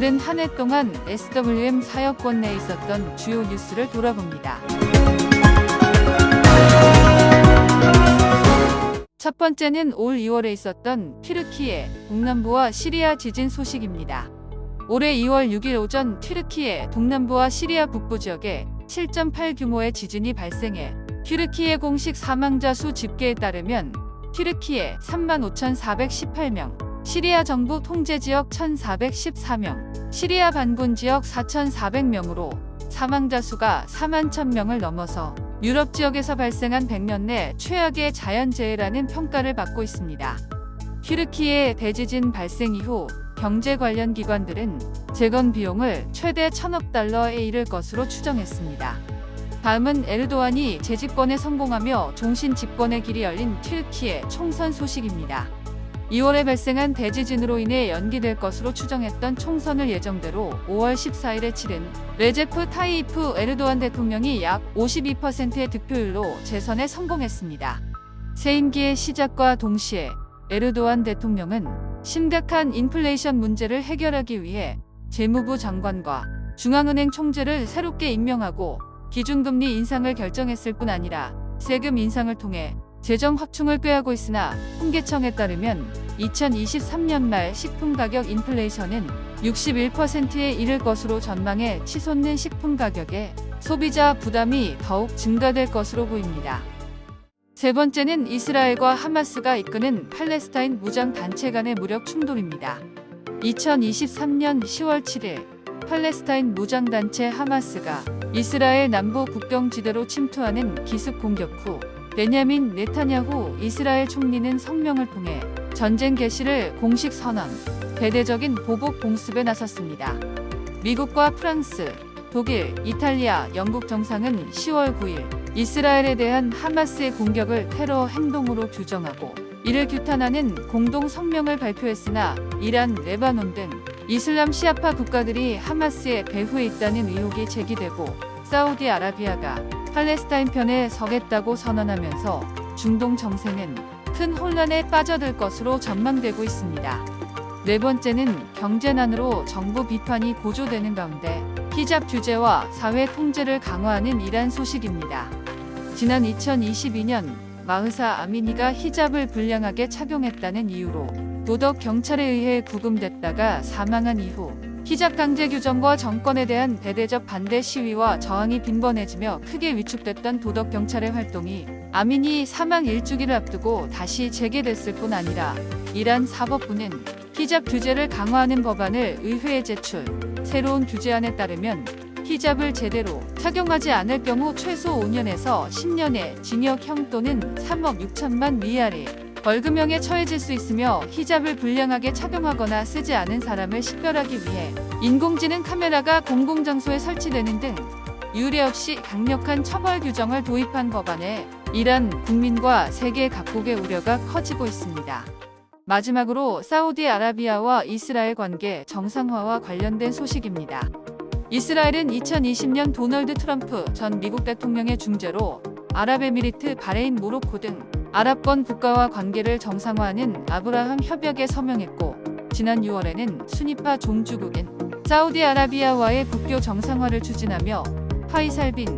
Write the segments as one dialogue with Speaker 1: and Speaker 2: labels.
Speaker 1: 오늘은 한 해 동안 SWM 사역권 내에 있었던 주요 뉴스를 돌아봅니다. 첫 번째는 올 2월에 있었던 튀르키예 동남부와 시리아 지진 소식입니다. 올해 2월 6일 오전 튀르키예 동남부와 시리아 북부 지역에 7.8 규모의 지진이 발생해 튀르키예 공식 사망자 수 집계에 따르면 튀르키예 35,418명, 시리아 정부 통제지역 1,414명, 시리아 반군 지역 4,400명으로 사망자 수가 41,000명을 넘어서 유럽 지역에서 발생한 100년 내 최악의 자연재해라는 평가를 받고 있습니다. 튀르키예 대지진 발생 이후 경제 관련 기관들은 재건 비용을 최대 1,000억 달러에 이를 것으로 추정했습니다. 다음은 에르도안이 재집권에 성공하며 종신 집권의 길이 열린 튀르키예 총선 소식입니다. 2월에 발생한 대지진으로 인해 연기될 것으로 추정했던 총선을 예정대로 5월 14일에 치른 레제프 타이이프 에르도안 대통령이 약 52%의 득표율로 재선에 성공했습니다. 새 임기의 시작과 동시에 에르도안 대통령은 심각한 인플레이션 문제를 해결하기 위해 재무부 장관과 중앙은행 총재를 새롭게 임명하고 기준금리 인상을 결정했을 뿐 아니라 세금 인상을 통해 재정 확충을 꾀하고 있으나 통계청에 따르면 2023년 말 식품 가격 인플레이션은 61%에 이를 것으로 전망해 치솟는 식품 가격에 소비자 부담이 더욱 증가될 것으로 보입니다. 세 번째는 이스라엘과 하마스가 이끄는 팔레스타인 무장단체 간의 무력 충돌입니다. 2023년 10월 7일 팔레스타인 무장단체 하마스가 이스라엘 남부 국경지대로 침투하는 기습 공격 후 베냐민 네타냐후 이스라엘 총리는 성명을 통해 전쟁 개시를 공식 선언, 대대적인 보복 공습에 나섰습니다. 미국과 프랑스, 독일, 이탈리아, 영국 정상은 10월 9일 이스라엘에 대한 하마스의 공격을 테러 행동으로 규정하고 이를 규탄하는 공동 성명을 발표했으나 이란, 레바논 등 이슬람 시아파 국가들이 하마스의 배후에 있다는 의혹이 제기되고 사우디아라비아가 팔레스타인 편에 서겠다고 선언하면서 중동 정세는 큰 혼란에 빠져들 것으로 전망되고 있습니다. 네 번째는 경제난으로 정부 비판이 고조되는 가운데 히잡 규제와 사회 통제를 강화하는 이란 소식입니다. 지난 2022년 마흐사 아미니가 히잡을 불량하게 착용했다는 이유로 도덕 경찰에 의해 구금됐다가 사망한 이후 히잡 강제 규정과 정권에 대한 대대적 반대 시위와 저항이 빈번해지며 크게 위축됐던 도덕 경찰의 활동이 아미니 사망 1주기를 앞두고 다시 재개됐을 뿐 아니라 이란 사법부는 히잡 규제를 강화하는 법안을 의회에 제출. 새로운 규제안에 따르면 히잡을 제대로 착용하지 않을 경우 최소 5년에서 10년의 징역형 또는 3억 6천만 위안의 벌금형에 처해질 수 있으며 히잡을 불량하게 착용하거나 쓰지 않은 사람을 식별하기 위해 인공지능 카메라가 공공장소에 설치되는 등 유례 없이 강력한 처벌 규정을 도입한 법안에 이란 국민과 세계 각국의 우려가 커지고 있습니다. 마지막으로 사우디아라비아와 이스라엘 관계 정상화와 관련된 소식입니다. 이스라엘은 2020년 도널드 트럼프 전 미국 대통령의 중재로 아랍에미리트, 바레인, 모로코 등 아랍권 국가와 관계를 정상화하는 아브라함 협약에 서명했고 지난 6월에는 순위파 종주국인 사우디아라비아와의 국교 정상화를 추진하며 파이살 빈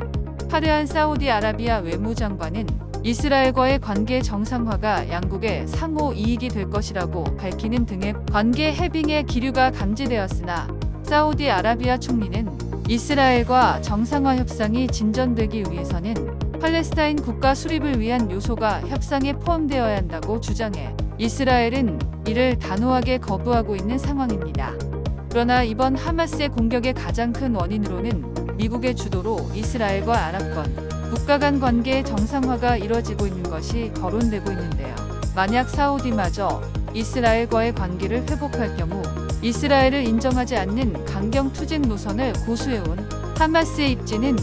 Speaker 1: 파르한 사우디아라비아 외무장관은 이스라엘과의 관계 정상화가 양국의 상호 이익이 될 것이라고 밝히는 등의 관계 해빙의 기류가 감지되었으나 사우디아라비아 총리는 이스라엘과 정상화 협상이 진전되기 위해서는 팔레스타인 국가 수립을 위한 요소가 협상에 포함되어야 한다고 주장해 이스라엘은 이를 단호하게 거부하고 있는 상황입니다. 그러나 이번 하마스의 공격의 가장 큰 원인으로는 미국의 주도로 이스라엘과 아랍권 국가 간 관계의 정상화가 이뤄지고 있는 것이 거론되고 있는데요. 만약 사우디마저 이스라엘과의 관계를 회복할 경우 이스라엘을 인정하지 않는 강경 투쟁 노선을 고수해온 하마스의 입지는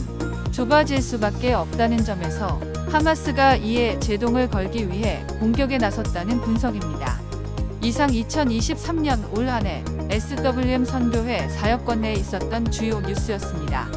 Speaker 1: 좁아질 수밖에 없다는 점에서 하마스가 이에 제동을 걸기 위해 공격에 나섰다는 분석입니다. 이상 2023년 올 한 해 SWM 선교회 사역권 내에 있었던 주요 뉴스였습니다.